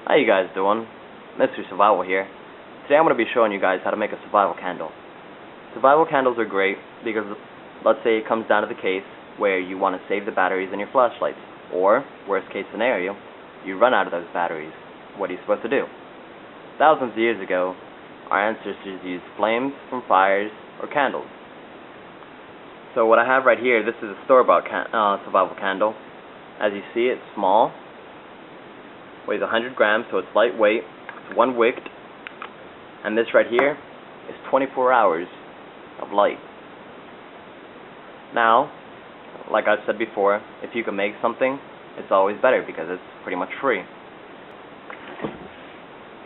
How you guys doing? Mrsurviveall here. Today I'm going to be showing you guys how to make a survival candle. Survival candles are great because, let's say it comes down to the case where you want to save the batteries in your flashlights, or, worst case scenario, you run out of those batteries. What are you supposed to do? Thousands of years ago, our ancestors used flames from fires or candles. So what I have right here, this is a store-bought survival candle. As you see, it's small, weighs 100 grams, so it's lightweight, it's one wicked, and this right here is 24 hours of light. Now, like I said before, if you can make something, it's always better because it's pretty much free.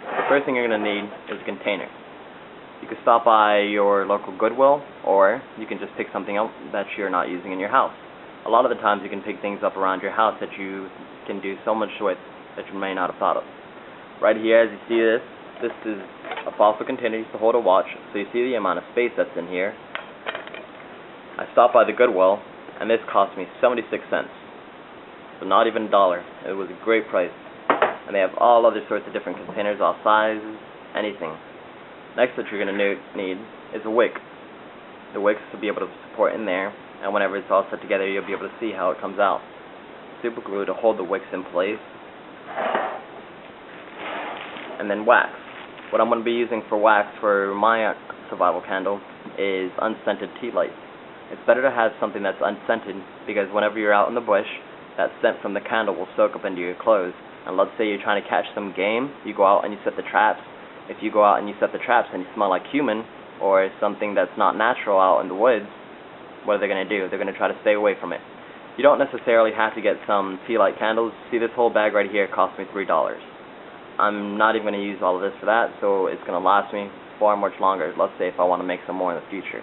The first thing you're going to need is a container. You can stop by your local Goodwill, or you can just pick something up that you're not using in your house. A lot of the times you can pick things up around your house that you can do so much with that you may not have thought of. Right here, as you see this is a fossil container used to hold a watch, so you see the amount of space that's in here. I stopped by the Goodwill, and this cost me 76 cents. So not even $1. It was a great price. And they have all other sorts of different containers, all sizes, anything. Next that you're going to need is a wick. The wicks will be able to support in there, and whenever it's all set together, you'll be able to see how it comes out. Super glue to hold the wicks in place. And then wax. What I'm going to be using for wax for my survival candle is unscented tea light. It's better to have something that's unscented because whenever you're out in the bush, that scent from the candle will soak up into your clothes. And let's say you're trying to catch some game, you go out and you set the traps. If you go out and you set the traps and you smell like human or something that's not natural out in the woods, what are they going to do? They're going to try to stay away from it. You don't necessarily have to get some tea light candles. See, this whole bag right here cost me $3. I'm not even going to use all of this for that, so it's going to last me far much longer, let's say if I want to make some more in the future.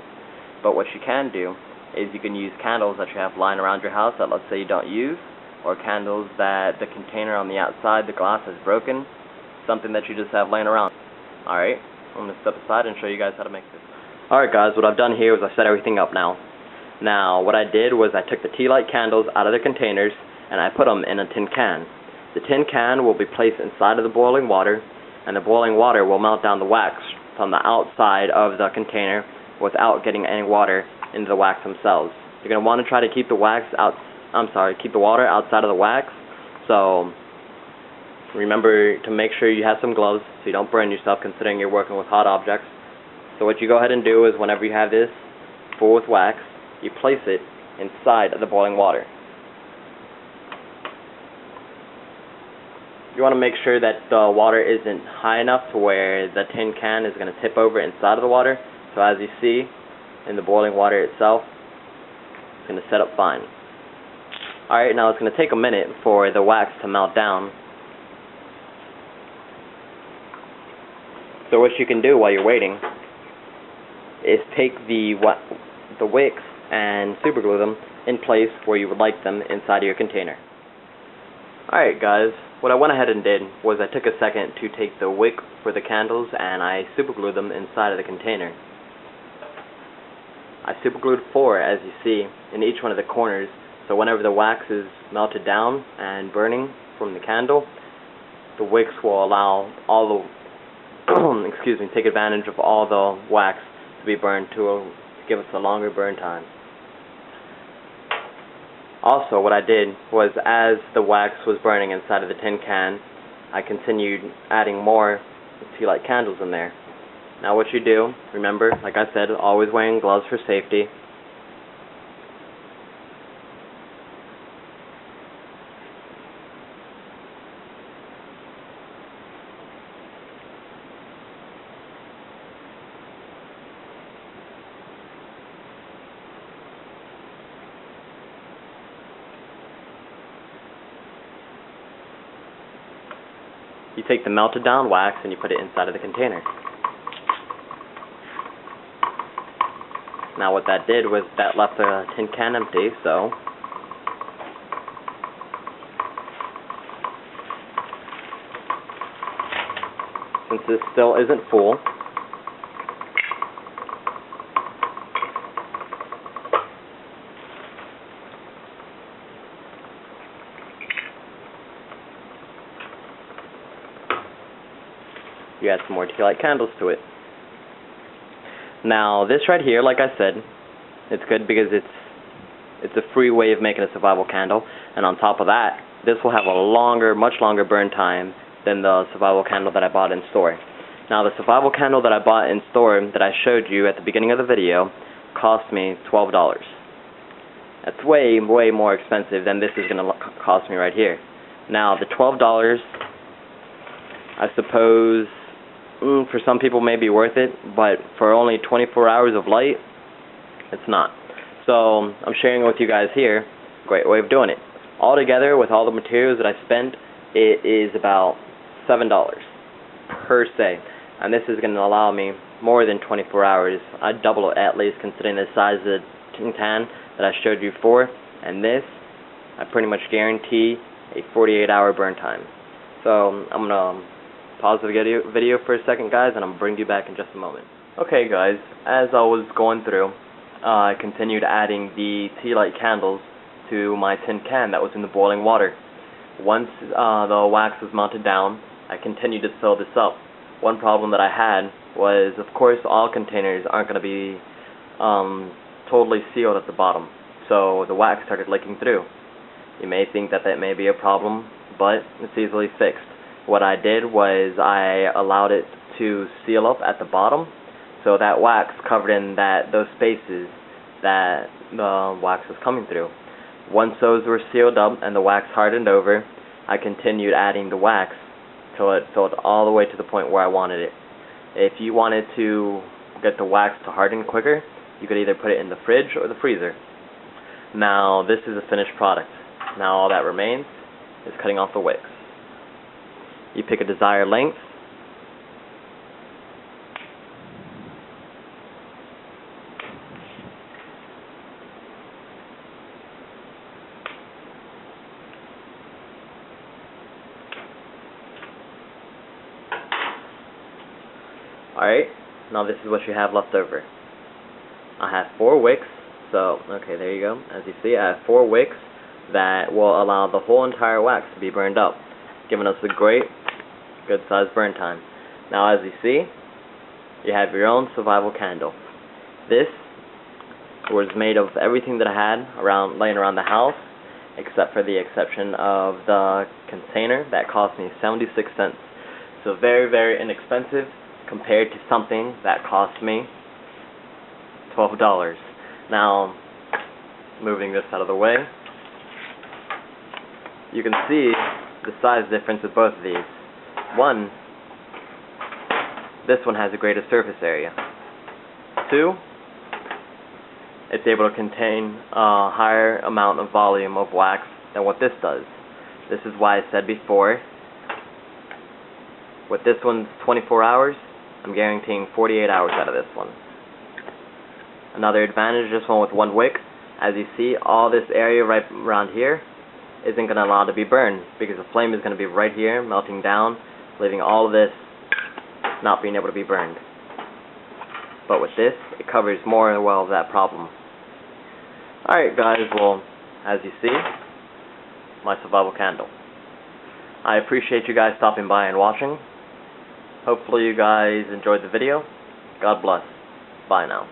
But what you can do is you can use candles that you have lying around your house that let's say you don't use, or candles that the container on the outside, the glass is broken, something that you just have laying around. Alright, I'm going to step aside and show you guys how to make this. Alright guys, what I've done here is I set everything up now. Now, what I did was I took the tea light candles out of the containers and I put them in a tin can. The tin can will be placed inside of the boiling water, and the boiling water will melt down the wax from the outside of the container without getting any water into the wax themselves. You're going to want to try to keep the keep the water outside of the wax. So remember to make sure you have some gloves so you don't burn yourself considering you're working with hot objects. So what you go ahead and do is whenever you have this full with wax, you place it inside of the boiling water. You want to make sure that the water isn't high enough to where the tin can is going to tip over inside of the water. So as you see in the boiling water itself, it's going to set up fine. Alright, now it's going to take a minute for the wax to melt down. So what you can do while you're waiting is take the wicks and super glue them in place where you would like them inside of your container. Alright guys, what I went ahead and did was I took a second to take the wick for the candles and I super glued them inside of the container. I super glued 4, as you see, in each one of the corners, so whenever the wax is melted down and burning from the candle, the wicks will allow all the take advantage of all the wax to be burned to give us a longer burn time. Also, what I did was as the wax was burning inside of the tin can, I continued adding more tea light candles in there. Now what you do, remember, like I said, always wearing gloves for safety. You take the melted down wax and you put it inside of the container. Now what that did was that left the tin can empty, so since this still isn't full, you add some more tea light candles to it. Now this right here, like I said, it's good because it's a free way of making a survival candle, and on top of that, this will have a much longer burn time than the survival candle that I bought in store. Now the survival candle that I bought in store that I showed you at the beginning of the video cost me $12. That's way more expensive than this is going to cost me right here. Now the $12, I suppose for some people may be worth it, but for only 24 hours of light, it's not. So I'm sharing it with you guys here. Great way of doing it. Altogether, with all the materials that I spent, it is about $7 per se. And this is going to allow me more than 24 hours. I'd double it at least, considering the size of the tin can that I showed you before. And this, I pretty much guarantee a 48-hour burn time. So I'm going to pause the video for a second, guys, and I'm going to bring you back in just a moment. Okay, guys, as I was going through, I continued adding the tea light candles to my tin can that was in the boiling water. Once the wax was melted down, I continued to fill this up. One problem that I had was, of course, all containers aren't going to be totally sealed at the bottom, so the wax started leaking through. You may think that may be a problem, but it's easily fixed. What I did was I allowed it to seal up at the bottom, so that wax covered in those spaces that the wax was coming through. Once those were sealed up and the wax hardened over, I continued adding the wax till it filled all the way to the point where I wanted it. If you wanted to get the wax to harden quicker, you could either put it in the fridge or the freezer. Now this is the finished product. Now all that remains is cutting off the wicks. You pick a desired length. Alright, now this is what you have left over. I have 4 wicks, so, okay, there you go. As you see, I have 4 wicks that will allow the whole entire wax to be burned up, giving us a great, good sized burn time. Now, as you see, you have your own survival candle. This was made of everything that I had laying around the house, except for the exception of the container that cost me 76 cents. So very inexpensive compared to something that cost me $12. Now, moving this out of the way, you can see the size difference with both of these. This one has a greater surface area. 2, it's able to contain a higher amount of volume of wax than what this does. This is why I said before, with this one's 24 hours, I'm guaranteeing 48 hours out of this one. Another advantage, this one with 1 wick, as you see, all this area right around here isn't going to allow it to be burned, because the flame is going to be right here, melting down, leaving all of this not being able to be burned. But with this, it covers more than well of that problem. Alright guys, well, as you see, my survival candle. I appreciate you guys stopping by and watching. Hopefully you guys enjoyed the video. God bless. Bye now.